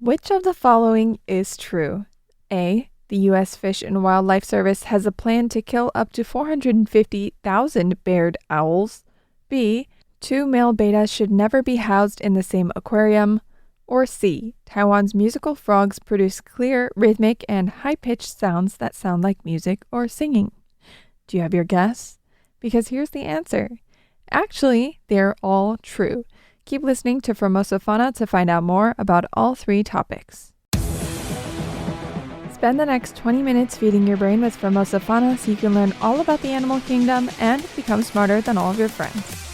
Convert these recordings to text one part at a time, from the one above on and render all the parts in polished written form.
Which of the following is true? A. The U.S. Fish and Wildlife Service has a plan to kill up to 450,000 barred owls. B. 2 male bettas should never be housed in the same aquarium. Or C. Taiwan's musical frogs produce clear, rhythmic, and high-pitched sounds that sound like music or singing. Do you have your guess? Because here's the answer. Actually, they're all true. Keep listening to Formosa Fauna to find out more about all three topics. Spend the next 20 minutes feeding your brain with Formosa Fauna so you can learn all about the animal kingdom and become smarter than all of your friends.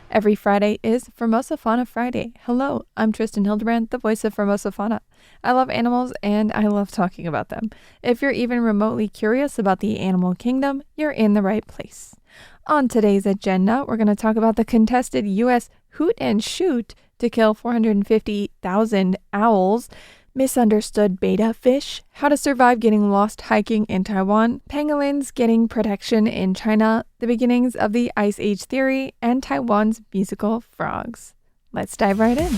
Every Friday is Formosa Fauna Friday. Hello, I'm Tristan Hildebrand, the voice of Formosa Fauna. I love animals and I love talking about them. If you're even remotely curious about the animal kingdom, you're in the right place. On today's agenda, we're going to talk about the contested U.S. hoot and shoot to kill 450,000 owls, misunderstood betta fish, how to survive getting lost hiking in Taiwan, pangolins getting protection in China, the beginnings of the Ice Age theory, and Taiwan's musical frogs. Let's dive right in.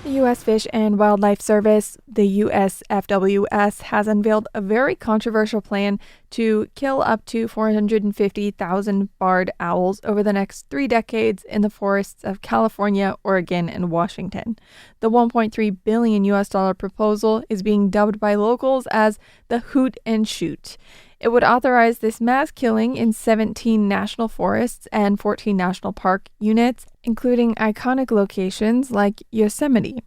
The U.S. Fish and Wildlife Service, the USFWS, has unveiled a very controversial plan to kill up to 450,000 barred owls over the next 3 decades in the forests of California, Oregon, and Washington. The $1.3 billion proposal is being dubbed by locals as the hoot and shoot. It would authorize this mass killing in 17 national forests and 14 national park units, including iconic locations like Yosemite.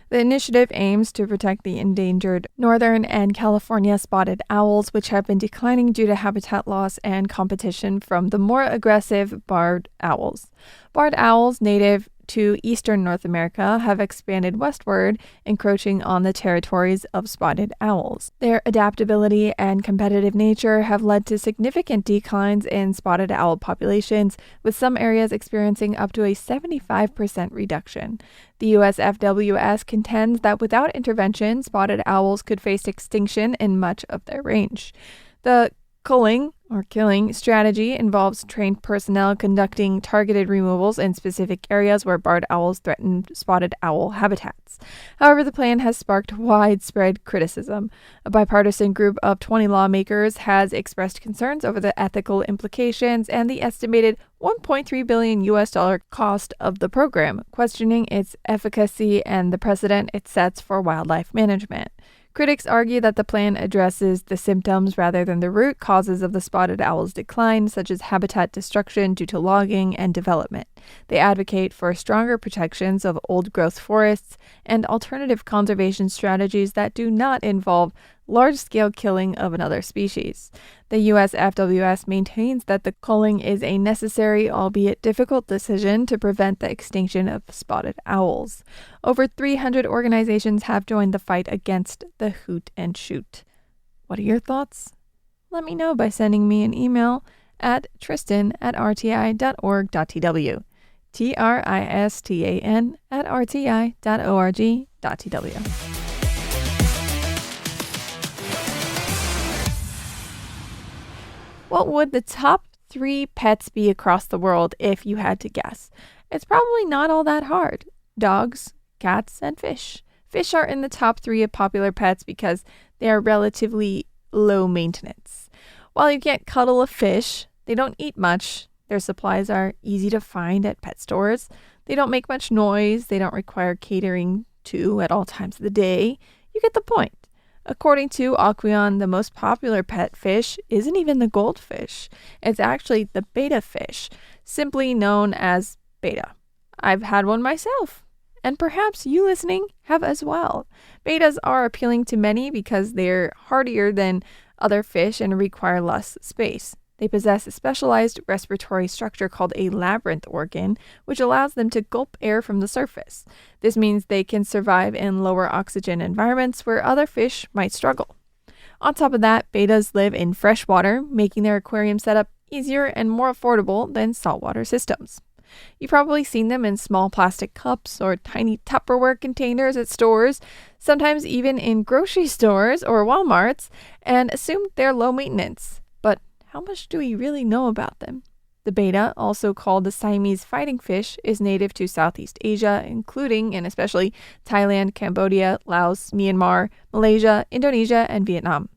The initiative aims to protect the endangered northern and California spotted owls, which have been declining due to habitat loss and competition from the more aggressive barred owls. Barred owls native to eastern North America have expanded westward, encroaching on the territories of spotted owls. Their adaptability and competitive nature have led to significant declines in spotted owl populations, with some areas experiencing up to a 75% reduction. The USFWS contends that without intervention, spotted owls could face extinction in much of their range. The culling or killing strategy involves trained personnel conducting targeted removals in specific areas where barred owls threaten spotted owl habitats. However, the plan has sparked widespread criticism. A bipartisan group of 20 lawmakers has expressed concerns over the ethical implications and the estimated $1.3 billion cost of the program, questioning its efficacy and the precedent it sets for wildlife management. Critics argue that the plan addresses the symptoms rather than the root causes of the spotted owl's decline, such as habitat destruction due to logging and development. They advocate for stronger protections of old-growth forests and alternative conservation strategies that do not involve large-scale killing of another species. The USFWS maintains that the culling is a necessary, albeit difficult, decision to prevent the extinction of spotted owls. Over 300 organizations have joined the fight against the hoot and shoot. What are your thoughts? Let me know by sending me an email at tristan@rti.org.tw. tristan@rti.org.tw. What would the top 3 pets be across the world if you had to guess? It's probably not all that hard. Dogs, cats, and fish. Fish are in the top 3 of popular pets because they are relatively low maintenance. While you can't cuddle a fish, they don't eat much. Their supplies are easy to find at pet stores. They don't make much noise. They don't require catering to at all times of the day. You get the point. According to Aquarion, the most popular pet fish isn't even the goldfish. It's actually the betta fish, simply known as betta. I've had one myself, and perhaps you listening have as well. Bettas are appealing to many because they're hardier than other fish and require less space. They possess a specialized respiratory structure called a labyrinth organ, which allows them to gulp air from the surface. This means they can survive in lower oxygen environments where other fish might struggle. On top of that, bettas live in fresh water, making their aquarium setup easier and more affordable than saltwater systems. You've probably seen them in small plastic cups or tiny Tupperware containers at stores, sometimes even in grocery stores or Walmarts, and assume they're low maintenance. But how much do we really know about them? The betta, also called the Siamese fighting fish, is native to Southeast Asia, including and especially Thailand, Cambodia, Laos, Myanmar, Malaysia, Indonesia, and Vietnam.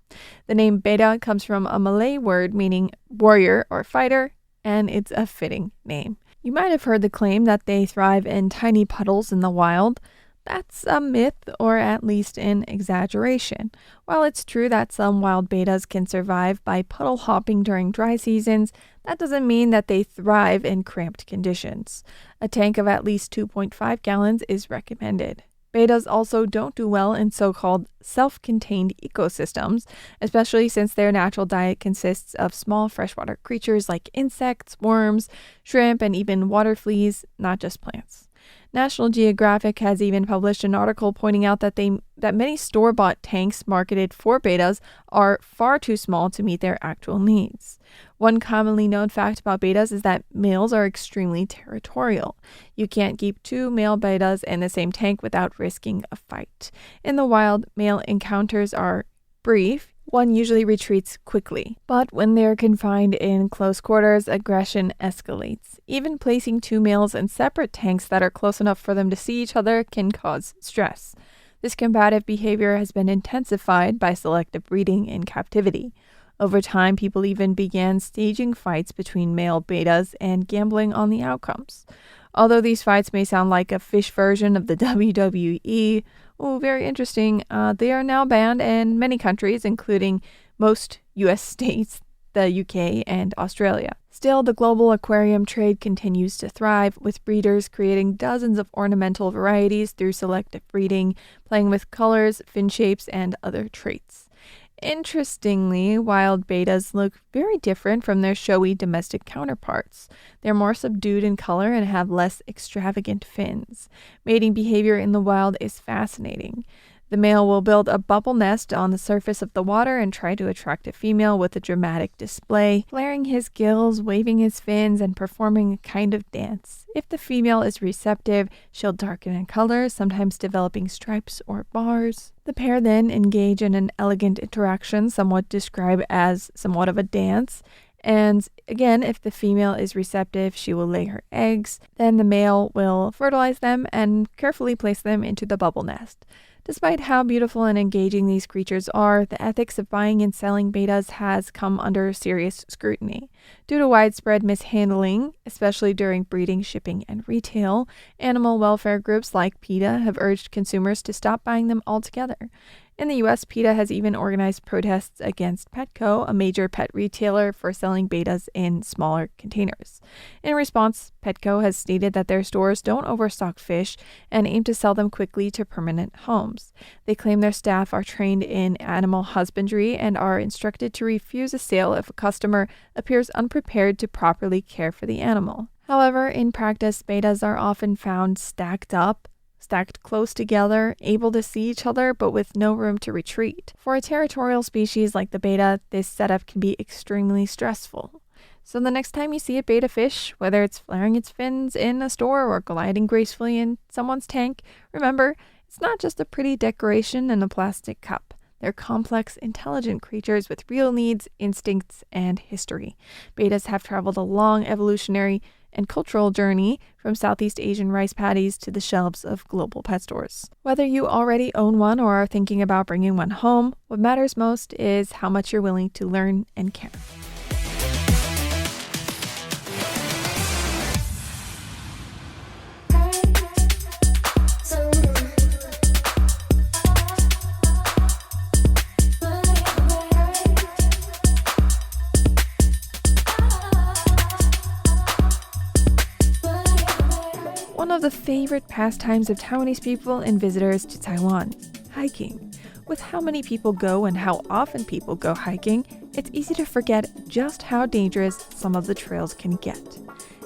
The name betta comes from a Malay word meaning warrior or fighter, and it's a fitting name. You might have heard the claim that they thrive in tiny puddles in the wild. That's a myth, or at least an exaggeration. While it's true that some wild bettas can survive by puddle hopping during dry seasons, that doesn't mean that they thrive in cramped conditions. A tank of at least 2.5 gallons is recommended. Bettas also don't do well in so-called self-contained ecosystems, especially since their natural diet consists of small freshwater creatures like insects, worms, shrimp, and even water fleas, not just plants. National Geographic has even published an article pointing out that many store-bought tanks marketed for bettas are far too small to meet their actual needs. One commonly known fact about bettas is that males are extremely territorial. You can't keep two male bettas in the same tank without risking a fight. In the wild, male encounters are brief. One usually retreats quickly, but when they're confined in close quarters, aggression escalates. Even placing two males in separate tanks that are close enough for them to see each other can cause stress. This combative behavior has been intensified by selective breeding in captivity. Over time, people even began staging fights between male bettas and gambling on the outcomes. Although these fights may sound like a fish version of the WWE, very interesting, they are now banned in many countries, including most U.S. states, the UK, and Australia. Still, the global aquarium trade continues to thrive, with breeders creating dozens of ornamental varieties through selective breeding, playing with colors, fin shapes, and other traits. Interestingly, wild bettas look very different from their showy domestic counterparts. They're more subdued in color and have less extravagant fins. Mating behavior in the wild is fascinating. The male will build a bubble nest on the surface of the water and try to attract a female with a dramatic display, flaring his gills, waving his fins, and performing a kind of dance. If the female is receptive, she'll darken in color, sometimes developing stripes or bars. The pair then engage in an elegant interaction, somewhat described as somewhat of a dance. And again, if the female is receptive, she will lay her eggs. Then the male will fertilize them and carefully place them into the bubble nest. Despite how beautiful and engaging these creatures are, the ethics of buying and selling bettas has come under serious scrutiny. Due to widespread mishandling, especially during breeding, shipping, and retail, animal welfare groups like PETA have urged consumers to stop buying them altogether. In the U.S., PETA has even organized protests against Petco, a major pet retailer, for selling bettas in smaller containers. In response, Petco has stated that their stores don't overstock fish and aim to sell them quickly to permanent homes. They claim their staff are trained in animal husbandry and are instructed to refuse a sale if a customer appears unprepared to properly care for the animal. However, in practice, bettas are often found stacked close together, able to see each other, but with no room to retreat. For a territorial species like the betta, this setup can be extremely stressful. So the next time you see a betta fish, whether it's flaring its fins in a store or gliding gracefully in someone's tank, remember, it's not just a pretty decoration in a plastic cup. They're complex, intelligent creatures with real needs, instincts, and history. Bettas have traveled a long evolutionary and cultural journey from Southeast Asian rice paddies to the shelves of global pet stores. Whether you already own one or are thinking about bringing one home, what matters most is how much you're willing to learn and care. One of the favorite pastimes of Taiwanese people and visitors to Taiwan, hiking. With how many people go and how often people go hiking, it's easy to forget just how dangerous some of the trails can get.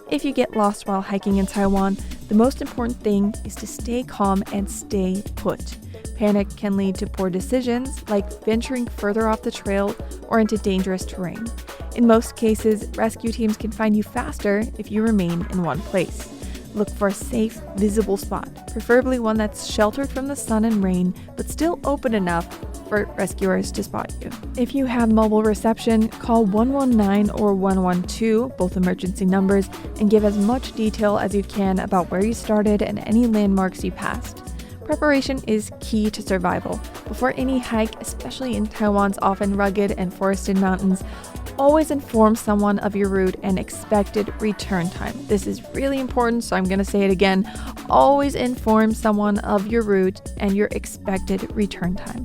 If you get lost while hiking in Taiwan, the most important thing is to stay calm and stay put. Panic can lead to poor decisions, like venturing further off the trail or into dangerous terrain. In most cases, rescue teams can find you faster if you remain in one place. Look for a safe, visible spot, preferably one that's sheltered from the sun and rain, but still open enough for rescuers to spot you. If you have mobile reception, call 119 or 112, both emergency numbers, and give as much detail as you can about where you started and any landmarks you passed. Preparation is key to survival. Before any hike, especially in Taiwan's often rugged and forested mountains, always inform someone of your route and expected return time. This is really important, so I'm going to say it again. Always inform someone of your route and your expected return time.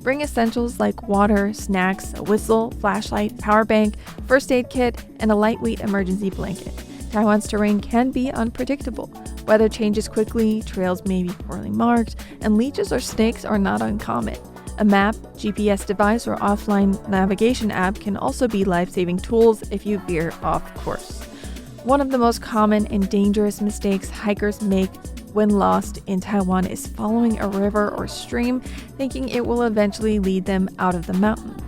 Bring essentials like water, snacks, a whistle, flashlight, power bank, first aid kit, and a lightweight emergency blanket. Taiwan's terrain can be unpredictable. Weather changes quickly, trails may be poorly marked, and leeches or snakes are not uncommon. A map, GPS device, or offline navigation app can also be life-saving tools if you veer off course. One of the most common and dangerous mistakes hikers make when lost in Taiwan is following a river or stream, thinking it will eventually lead them out of the mountains.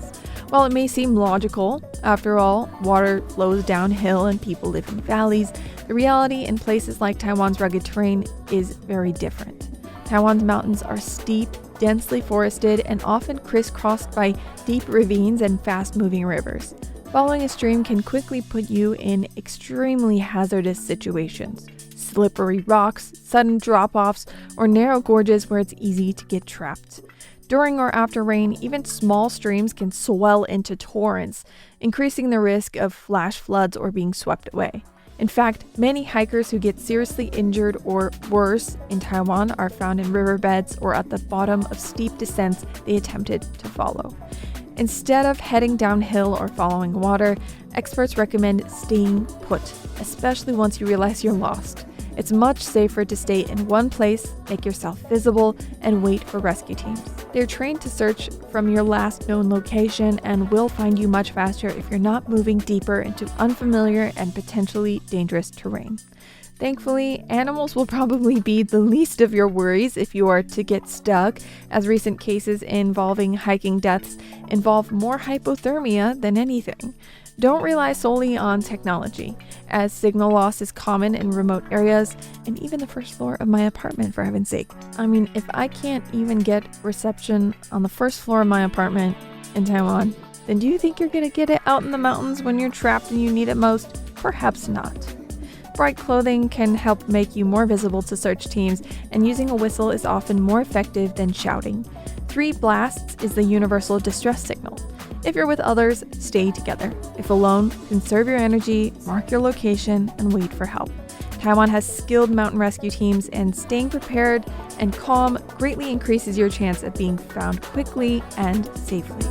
While it may seem logical, after all, water flows downhill and people live in valleys, the reality in places like Taiwan's rugged terrain is very different. Taiwan's mountains are steep, densely forested, and often crisscrossed by deep ravines and fast-moving rivers. Following a stream can quickly put you in extremely hazardous situations. Slippery rocks, sudden drop-offs, or narrow gorges where it's easy to get trapped. During or after rain, even small streams can swell into torrents, increasing the risk of flash floods or being swept away. In fact, many hikers who get seriously injured or worse in Taiwan are found in riverbeds or at the bottom of steep descents they attempted to follow. Instead of heading downhill or following water, experts recommend staying put, especially once you realize you're lost. It's much safer to stay in one place, make yourself visible, and wait for rescue teams. They're trained to search from your last known location and will find you much faster if you're not moving deeper into unfamiliar and potentially dangerous terrain. Thankfully, animals will probably be the least of your worries if you are to get stuck, as recent cases involving hiking deaths involve more hypothermia than anything. Don't rely solely on technology, as signal loss is common in remote areas and even the first floor of my apartment, for heaven's sake. I mean, if I can't even get reception on the first floor of my apartment in Taiwan, then do you think you're going to get it out in the mountains when you're trapped and you need it most? Perhaps not. Bright clothing can help make you more visible to search teams, and using a whistle is often more effective than shouting. 3 blasts is the universal distress signal. If you're with others, stay together. If alone, conserve your energy, mark your location, and wait for help. Taiwan has skilled mountain rescue teams, and staying prepared and calm greatly increases your chance of being found quickly and safely.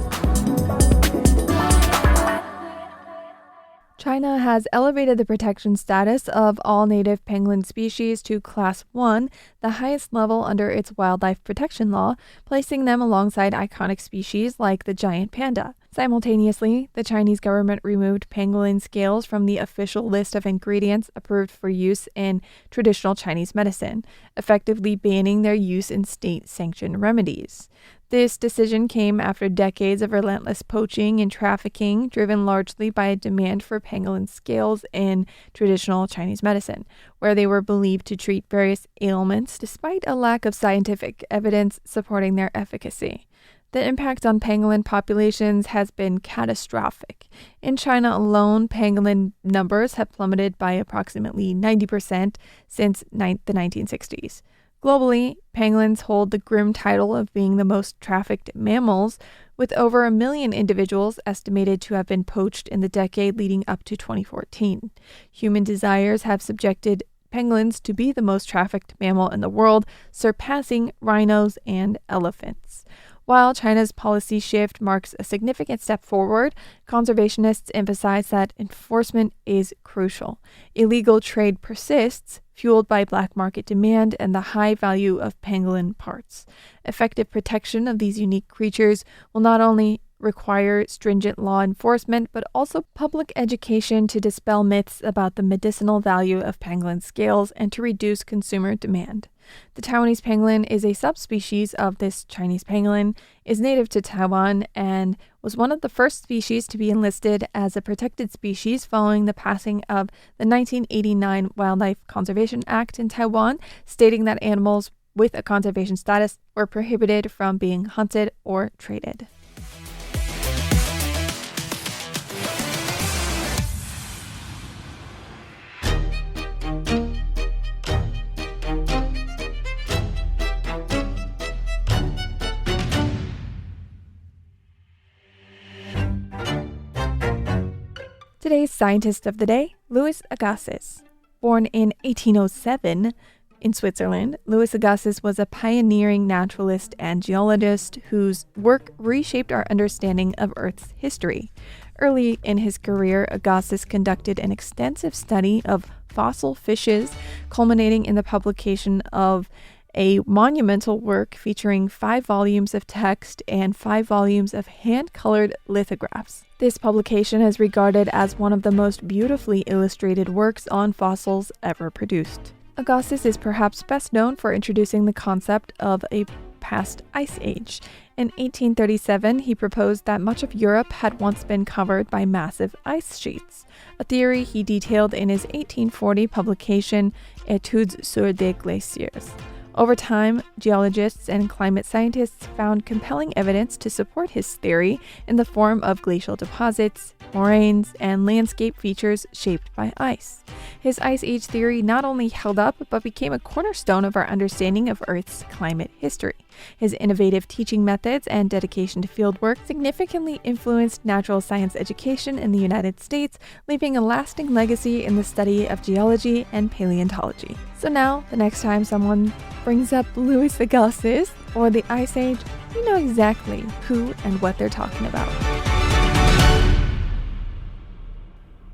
China has elevated the protection status of all native pangolin species to Class 1, the highest level under its wildlife protection law, placing them alongside iconic species like the giant panda. Simultaneously, the Chinese government removed pangolin scales from the official list of ingredients approved for use in traditional Chinese medicine, effectively banning their use in state-sanctioned remedies. This decision came after decades of relentless poaching and trafficking, driven largely by a demand for pangolin scales in traditional Chinese medicine, where they were believed to treat various ailments despite a lack of scientific evidence supporting their efficacy. The impact on pangolin populations has been catastrophic. In China alone, pangolin numbers have plummeted by approximately 90% since the 1960s. Globally, pangolins hold the grim title of being the most trafficked mammals, with over 1 million individuals estimated to have been poached in the decade leading up to 2014. Human desires have subjected pangolins to be the most trafficked mammal in the world, surpassing rhinos and elephants. While China's policy shift marks a significant step forward, conservationists emphasize that enforcement is crucial. Illegal trade persists, fueled by black market demand and the high value of pangolin parts. Effective protection of these unique creatures will not only require stringent law enforcement, but also public education to dispel myths about the medicinal value of pangolin scales and to reduce consumer demand. The Taiwanese pangolin is a subspecies of this Chinese pangolin, is native to Taiwan, and was one of the first species to be enlisted as a protected species following the passing of the 1989 Wildlife Conservation Act in Taiwan, stating that animals with a conservation status were prohibited from being hunted or traded. Today's scientist of the day, Louis Agassiz. Born in 1807 in Switzerland, Louis Agassiz was a pioneering naturalist and geologist whose work reshaped our understanding of Earth's history. Early in his career, Agassiz conducted an extensive study of fossil fishes, culminating in the publication of a monumental work featuring 5 volumes of text and 5 volumes of hand-colored lithographs. This publication is regarded as one of the most beautifully illustrated works on fossils ever produced. Agassiz is perhaps best known for introducing the concept of a past ice age. In 1837, he proposed that much of Europe had once been covered by massive ice sheets, a theory he detailed in his 1840 publication Études sur des glaciers. Over time, geologists and climate scientists found compelling evidence to support his theory in the form of glacial deposits, moraines, and landscape features shaped by ice. His Ice Age theory not only held up, but became a cornerstone of our understanding of Earth's climate history. His innovative teaching methods and dedication to fieldwork significantly influenced natural science education in the United States, leaving a lasting legacy in the study of geology and paleontology. So now, the next time someone brings up Louis Agassiz or the Ice Age, you know exactly who and what they're talking about.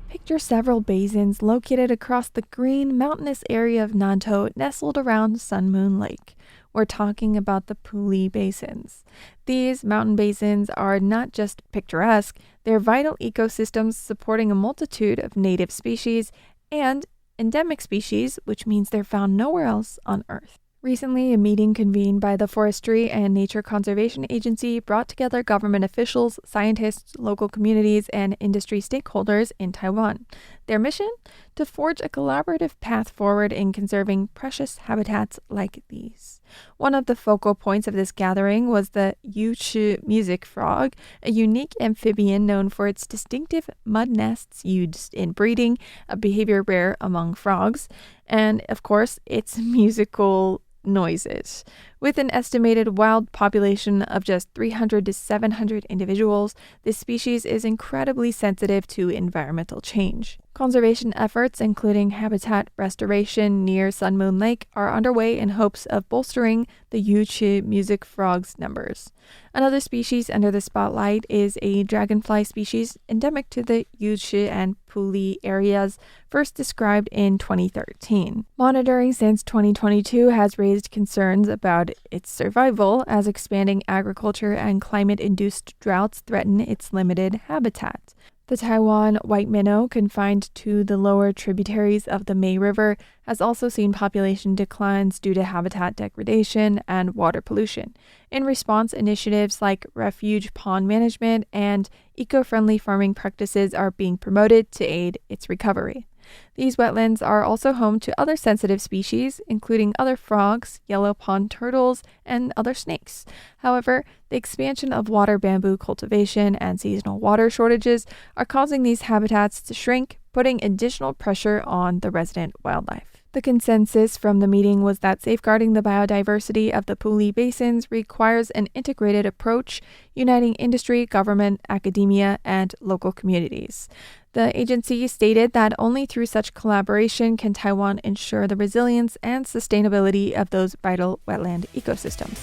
Picture several basins located across the green, mountainous area of Nantou nestled around Sun Moon Lake. We're talking about the Puli Basins. These mountain basins are not just picturesque, they're vital ecosystems supporting a multitude of native species and endemic species, which means they're found nowhere else on Earth. Recently, a meeting convened by the Forestry and Nature Conservation Agency brought together government officials, scientists, local communities, and industry stakeholders in Taiwan. Their mission? To forge a collaborative path forward in conserving precious habitats like these. One of the focal points of this gathering was the hoot music frog, a unique amphibian known for its distinctive mud nests used in breeding, a behavior rare among frogs, and, of course, its musical noises. With an estimated wild population of just 300 to 700 individuals, this species is incredibly sensitive to environmental change. Conservation efforts, including habitat restoration near Sun Moon Lake, are underway in hopes of bolstering the hoot music frog's numbers. Another species under the spotlight is a dragonfly species endemic to the hoot and Puli areas, first described in 2013. Monitoring since 2022 has raised concerns about its survival as expanding agriculture and climate-induced droughts threaten its limited habitat. The Taiwan white minnow, confined to the lower tributaries of the May River, has also seen population declines due to habitat degradation and water pollution. In response, initiatives like refuge pond management and eco-friendly farming practices are being promoted to aid its recovery. These wetlands are also home to other sensitive species, including other frogs, yellow pond turtles, and other snakes. However, the expansion of water bamboo cultivation and seasonal water shortages are causing these habitats to shrink, putting additional pressure on the resident wildlife. The consensus from the meeting was that safeguarding the biodiversity of the Puli Basins requires an integrated approach, uniting industry, government, academia, and local communities. The agency stated that only through such collaboration can Taiwan ensure the resilience and sustainability of those vital wetland ecosystems.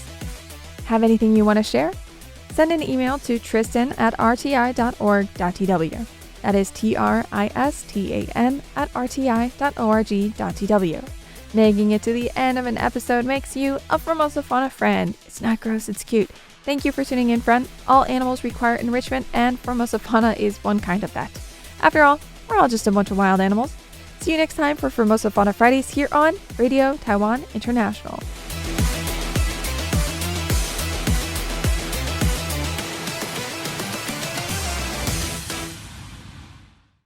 Have anything you want to share? Send an email to tristan@rti.org.tw. That is tristan@rti.org.tw. Making it to the end of an episode makes you a Formosa Fauna friend. It's not gross, it's cute. Thank you for tuning in, friend. All animals require enrichment, and Formosa fauna is one kind of that. After all, we're all just a bunch of wild animals. See you next time for Formosa Fauna Fridays here on Radio Taiwan International.